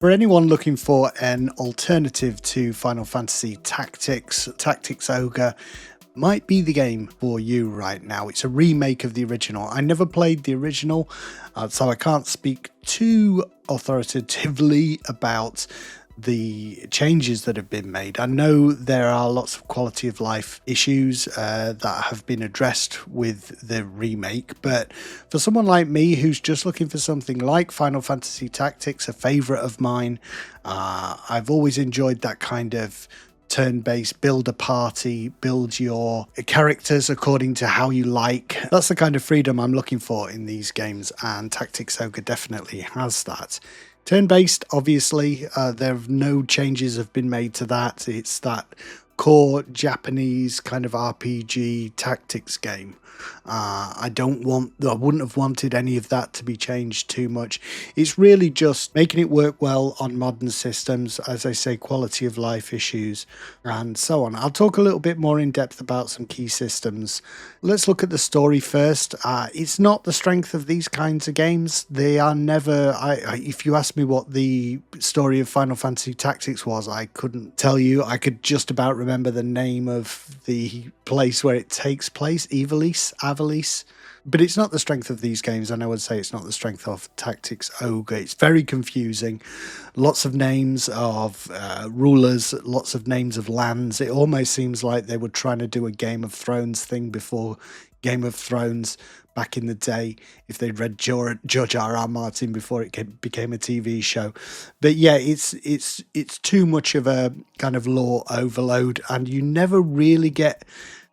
For anyone looking for an alternative to Final Fantasy Tactics, Tactics Ogre might be the game for you right now. It's a remake of the original. I never played the original, so I can't speak too authoritatively about the changes that have been made. I know there are lots of quality of life issues that have been addressed with the remake, but for someone like me who's just looking for something like Final Fantasy Tactics, a favorite of mine, I've always enjoyed that kind of turn-based, build a party, build your characters according to how you like. That's the kind of freedom I'm looking for in these games, and Tactics Ogre definitely has that. Turn-based, obviously, there have no changes have been made to that. It's that core Japanese kind of RPG tactics game. I wouldn't have wanted any of that to be changed too much. It's really just making it work well on modern systems, as I say, quality of life issues, and so on. I'll talk a little bit more in depth about some key systems. Let's look at the story first. It's not the strength of these kinds of games. They are never. If you ask me what the story of Final Fantasy Tactics was, I couldn't tell you. I could just about remember the name of the place where it takes place, Avalice. But it's not the strength of these games, and I would say it's not the strength of Tactics Ogre. It's very confusing. Lots of names of rulers, lots of names of lands. It almost seems like they were trying to do a Game of Thrones thing before Game of Thrones back in the day, if they'd read George R.R. Martin before it became a TV show. But yeah, it's too much of a kind of lore overload, and you never really get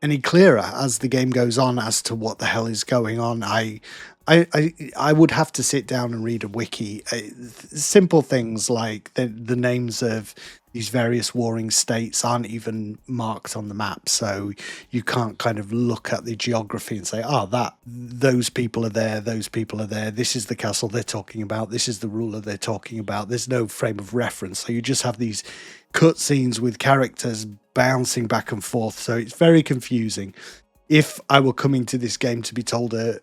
any clearer as the game goes on as to what the hell is going on. I would have to sit down and read a wiki. Simple things like the names of these various warring states aren't even marked on the map, so you can't kind of look at the geography and say, those people are there, those people are there, this is the castle they're talking about, this is the ruler they're talking about. There's no frame of reference, so you just have these cutscenes with characters bouncing back and forth, so it's very confusing. If I were coming to this game to be told a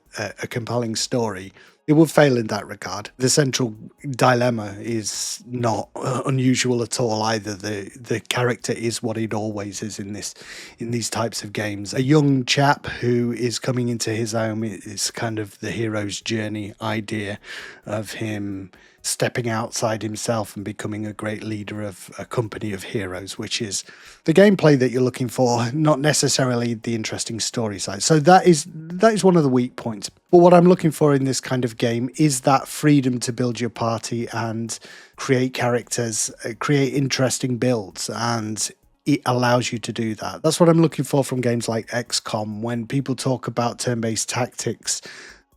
compelling story, it would fail in that regard. The central dilemma is not unusual at all either. The character is what it always is in these types of games. A young chap who is coming into his own. It's kind of the hero's journey idea of him stepping outside himself and becoming a great leader of a company of heroes, which is the gameplay that you're looking for, not necessarily the interesting story side. So that is one of the weak points. But what I'm looking for in this kind of game is that freedom to build your party and create characters, create interesting builds, and it allows you to do that. That's what I'm looking for from games like XCOM. When people talk about turn-based tactics,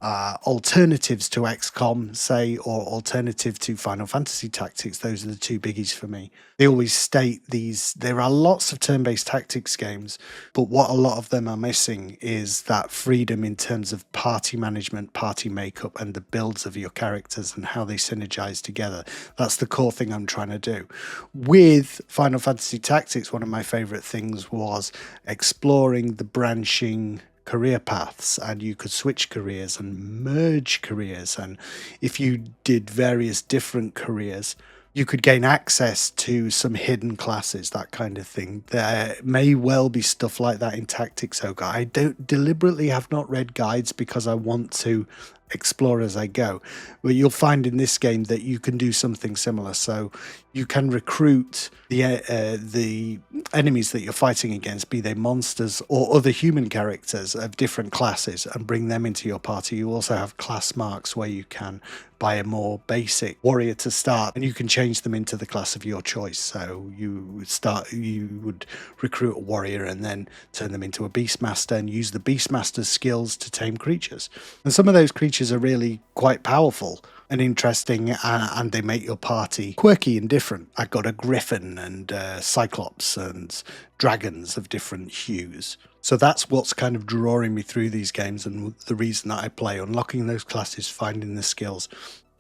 alternatives to XCOM, say, or alternative to Final Fantasy Tactics, those are the two biggies for me. They always state there are lots of turn-based tactics games, but what a lot of them are missing is that freedom in terms of party management, party makeup, and the builds of your characters and how they synergize together. That's the core thing I'm trying to do. With Final Fantasy Tactics, one of my favorite things was exploring the branching career paths, and you could switch careers and merge careers, and if you did various different careers, you could gain access to some hidden classes, that kind of thing. There may well be stuff like that in Tactics Ogre. I deliberately have not read guides because I want to explore as I go, but you'll find in this game that you can do something similar. So you can recruit the enemies that you're fighting against, be they monsters or other human characters of different classes, and bring them into your party. You also have class marks where you can buy a more basic warrior to start, and you can change them into the class of your choice. So you would recruit a warrior and then turn them into a beastmaster and use the beastmaster's skills to tame creatures. And some of those creatures are really quite powerful and interesting, and they make your party quirky and different. I got a griffin and cyclops and dragons of different hues. So that's what's kind of drawing me through these games, and the reason that I play, unlocking those classes, finding the skills,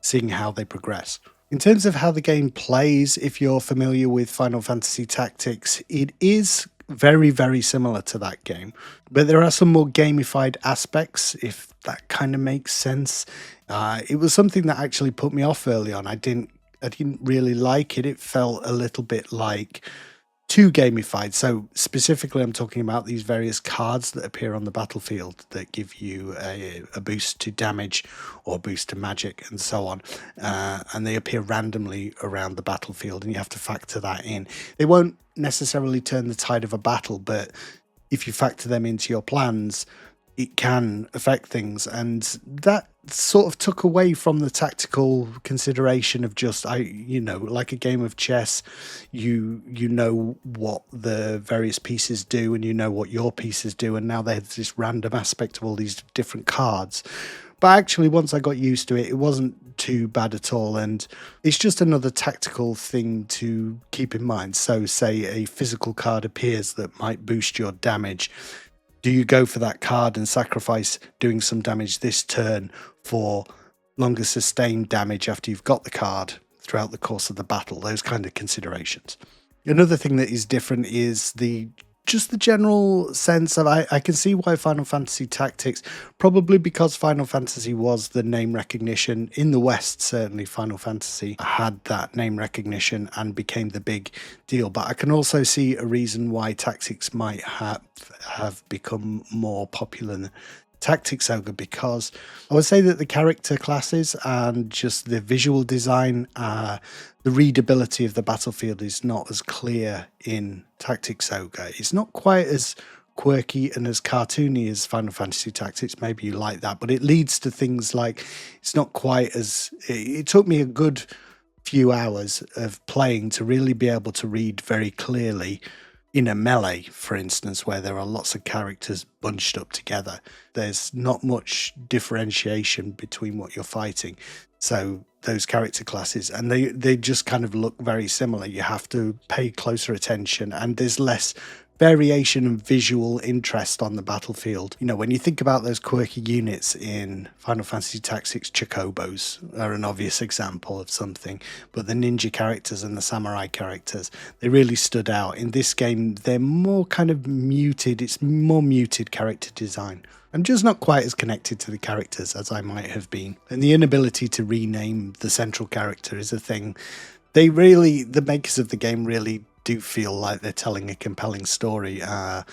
seeing how they progress. In terms of how the game plays, if you're familiar with Final Fantasy Tactics, it is very, very similar to that game, but there are some more gamified aspects, if that kind of makes sense. It was something that actually put me off early on. I didn't I didn't really like it. It felt a little bit like too gamified. So specifically, I'm talking about these various cards that appear on the battlefield that give you a boost to damage or boost to magic and so on. And they appear randomly around the battlefield, and you have to factor that in. They won't necessarily turn the tide of a battle, but if you factor them into your plans, it can affect things. And that sort of took away from the tactical consideration of just, like a game of chess, you know what the various pieces do and you know what your pieces do, and now there's this random aspect of all these different cards. But actually, once I got used to it, it wasn't too bad at all, and it's just another tactical thing to keep in mind. So say a physical card appears that might boost your damage. Do you go for that card and sacrifice doing some damage this turn for longer sustained damage after you've got the card throughout the course of the battle? Those kind of considerations. Another thing that is different is the general sense of, I can see why Final Fantasy Tactics, probably because Final Fantasy was the name recognition in the West. Certainly Final Fantasy had that name recognition and became the big deal, but I can also see a reason why Tactics might have become more popular than Tactics Ogre, because I would say that the character classes and just the visual design, the readability of the battlefield is not as clear in Tactics Ogre. It's not quite as quirky and as cartoony as Final Fantasy Tactics. Maybe you like that, but it leads to things like, it's not quite as, it took me a good few hours of playing to really be able to read very clearly in a melee, for instance, where there are lots of characters bunched up together. There's not much differentiation between what you're fighting. So those character classes, and they just kind of look very similar. You have to pay closer attention, and there's less variation and visual interest on the battlefield. You know, when you think about those quirky units in Final Fantasy Tactics, chocobos are an obvious example of something, but the ninja characters and the samurai characters, they really stood out. In this game, they're more kind of muted. It's more muted character design. I'm just not quite as connected to the characters as I might have been. And the inability to rename the central character is a thing. The makers of the game really do feel like they're telling a compelling story, and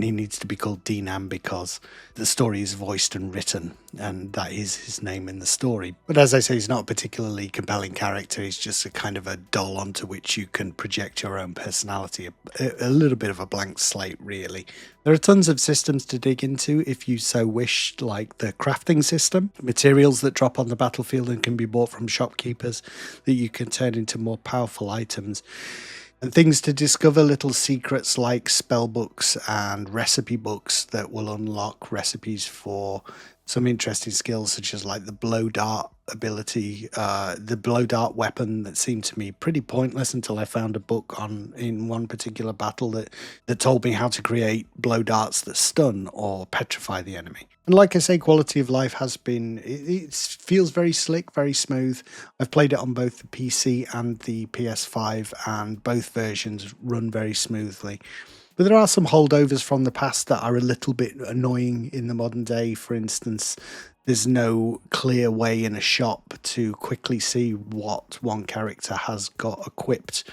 he needs to be called Dinam because the story is voiced and written, and that is his name in the story. But as I say, he's not a particularly compelling character. He's just a kind of a doll onto which you can project your own personality, a little bit of a blank slate, really. There are tons of systems to dig into if you so wish, like the crafting system, materials that drop on the battlefield and can be bought from shopkeepers that you can turn into more powerful items. And things to discover, little secrets like spell books and recipe books that will unlock recipes for some interesting skills, such as like the blow dart ability, the blow dart weapon that seemed to me pretty pointless until I found a book in one particular battle that told me how to create blow darts that stun or petrify the enemy. And like I say, quality of life has been, it feels very slick, very smooth. I've played it on both the PC and the PS5, and both versions run very smoothly. But there are some holdovers from the past that are a little bit annoying in the modern day. For instance, there's no clear way in a shop to quickly see what one character has got equipped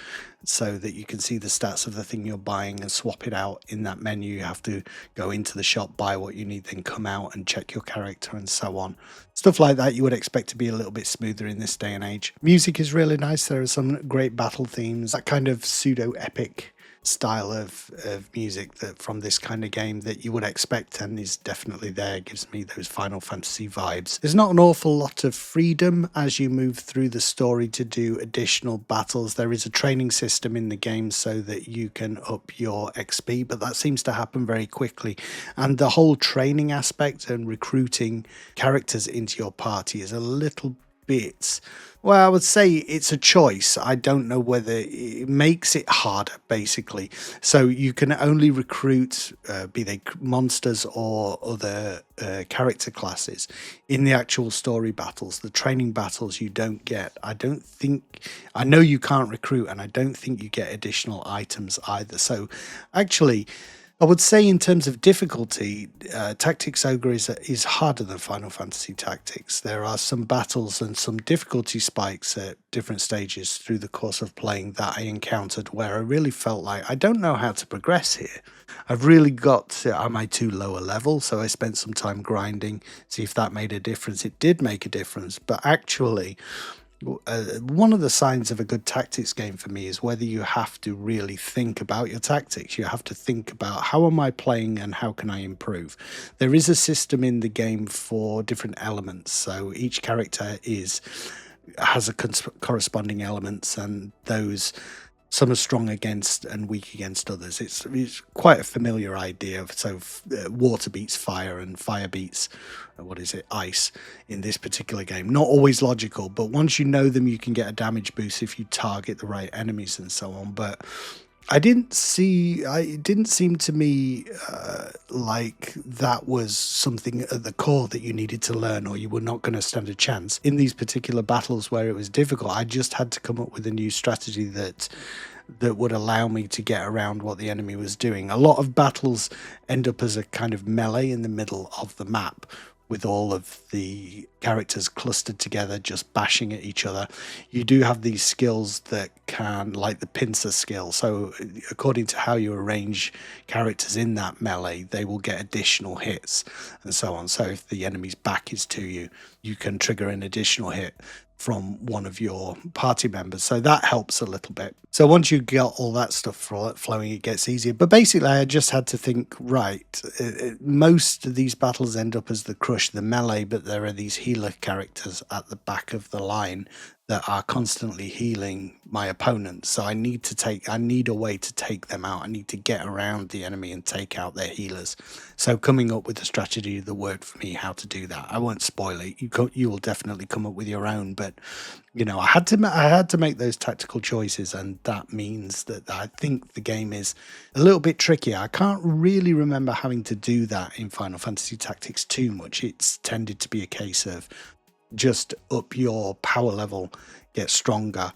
so that you can see the stats of the thing you're buying and swap it out in that menu. You have to go into the shop, buy what you need, then come out and check your character and so on. Stuff like that you would expect to be a little bit smoother in this day and age. Music is really nice. There are some great battle themes, that kind of pseudo-epic style of music that from this kind of game that you would expect and is definitely there. Gives me those Final Fantasy vibes. There's not an awful lot of freedom as you move through the story to do additional battles. There is a training system in the game so that you can up your XP, but that seems to happen very quickly, and the whole training aspect and recruiting characters into your party is a little bit, well, I would say it's a choice. I don't know whether it makes it harder, basically. So you can only recruit, be they monsters or other character classes, in the actual story battles. The training battles you don't get. I know you can't recruit, and I don't think you get additional items either. So actually, I would say in terms of difficulty, Tactics Ogre is harder than Final Fantasy Tactics. There are some battles and some difficulty spikes at different stages through the course of playing that I encountered where I really felt like I don't know how to progress here. I've really got to, am I too low a level? So I spent some time grinding, see if that made a difference. It did make a difference, but actually one of the signs of a good tactics game for me is whether you have to really think about your tactics. You have to think about how am I playing and how can I improve. There is a system in the game for different elements, so each character has a corresponding elements, and those some are strong against and weak against others. It's quite a familiar idea. So water beats fire and fire beats, ice in this particular game. Not always logical, but once you know them, you can get a damage boost if you target the right enemies and so on. But it didn't seem to me like that was something at the core that you needed to learn or you were not going to stand a chance. In these particular battles where it was difficult, I just had to come up with a new strategy that would allow me to get around what the enemy was doing. A lot of battles end up as a kind of melee in the middle of the map, with all of the characters clustered together, just bashing at each other. You do have these skills that can, like the pincer skill. So according to how you arrange characters in that melee, they will get additional hits and so on. So if the enemy's back is to you, you can trigger an additional hit from one of your party members. So that helps a little bit. So once you got all that stuff flowing, it gets easier. But basically, I just had to think, right, most of these battles end up as the crush, the melee, but there are these healer characters at the back of the line that are constantly healing my opponents. So I need a way to take them out. I need to get around the enemy and take out their healers. So coming up with a strategy that worked for me, how to do that. I won't spoil it. You will definitely come up with your own, but I had to make those tactical choices, and that means that I think the game is a little bit trickier. I can't really remember having to do that in Final Fantasy Tactics too much. It's tended to be a case of just up your power level, get stronger.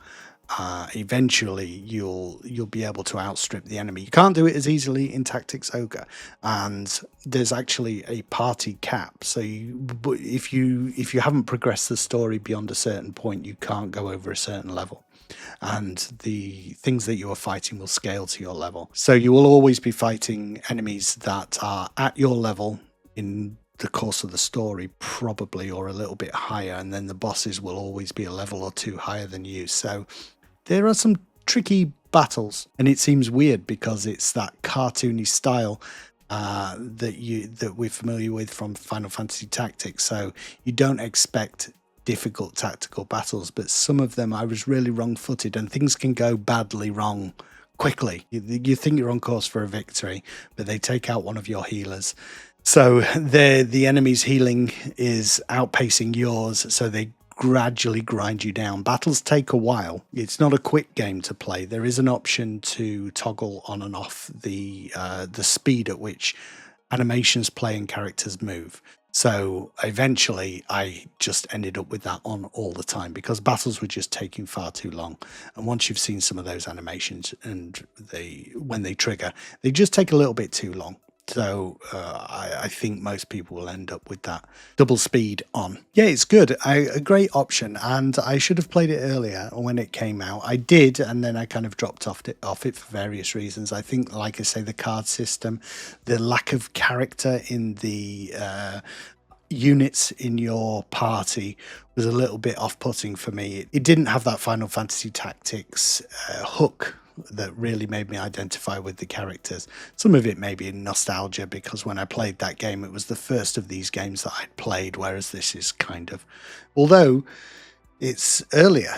Eventually you'll be able to outstrip the enemy. You can't do it as easily in Tactics Ogre, and there's actually a party cap. So if you haven't progressed the story beyond a certain point, you can't go over a certain level, and the things that you are fighting will scale to your level. So you will always be fighting enemies that are at your level in the course of the story, probably, or a little bit higher, and then the bosses will always be a level or two higher than you. So there are some tricky battles, and it seems weird because it's that cartoony style that we're familiar with from Final Fantasy Tactics. So you don't expect difficult tactical battles, but some of them I was really wrong-footed, and things can go badly wrong quickly. You think you're on course for a victory, but they take out one of your healers. So the enemy's healing is outpacing yours, so they gradually grind you down. Battles take a while. It's not a quick game to play. There is an option to toggle on and off the speed at which animations play and characters move. So eventually I just ended up with that on all the time because battles were just taking far too long. And once you've seen some of those animations and when they trigger, they just take a little bit too long. So I think most people will end up with that double speed on. Yeah, it's good. A great option. And I should have played it earlier when it came out. I did, and then I kind of dropped off it for various reasons. I think, like I say, the card system, the lack of character in the units in your party was a little bit off-putting for me. It didn't have that Final Fantasy Tactics hook that really made me identify with the characters. Some of it may be nostalgia because when I played that game, it was the first of these games that I'd played, whereas this is kind of, although it's earlier,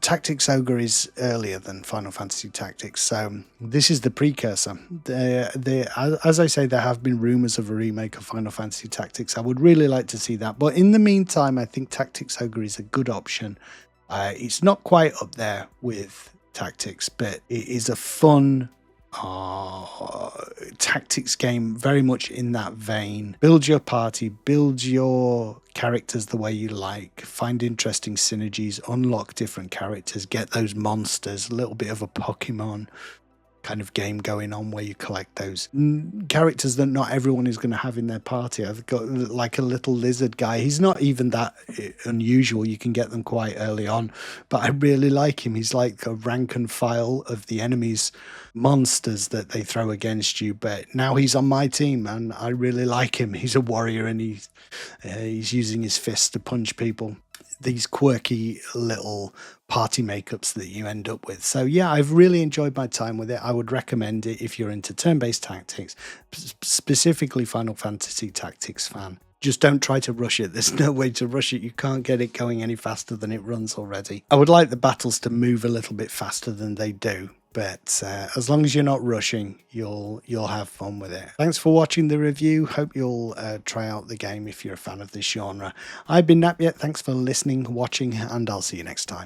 Tactics Ogre is earlier than Final Fantasy Tactics, so this is the precursor. As I say, there have been rumours of a remake of Final Fantasy Tactics. I would really like to see that, but in the meantime, I think Tactics Ogre is a good option. It's not quite up there with Tactics, but it is a fun tactics game, very much in that vein. Build your party, build your characters the way you like, find interesting synergies, unlock different characters, get those monsters, a little bit of a Pokemon kind of game going on where you collect those characters that not everyone is going to have in their party. I've got like a little lizard guy. He's not even that unusual. You can get them quite early on, but I really like him. He's like a rank and file of the enemy's monsters that they throw against you, but now he's on my team and I really like him. He's a warrior and he's using his fists to punch people. These quirky little party makeups that you end up with. So yeah, I've really enjoyed my time with it. I would recommend it if you're into turn-based tactics, specifically Final Fantasy Tactics fan. Just don't try to rush it. There's no way to rush it. You can't get it going any faster than it runs already. I would like the battles to move a little bit faster than they do, but as long as you're not rushing, you'll have fun with it. Thanks for watching the review. Hope you'll try out the game if you're a fan of this genre. I've been Napier. Thanks for listening, watching, and I'll see you next time.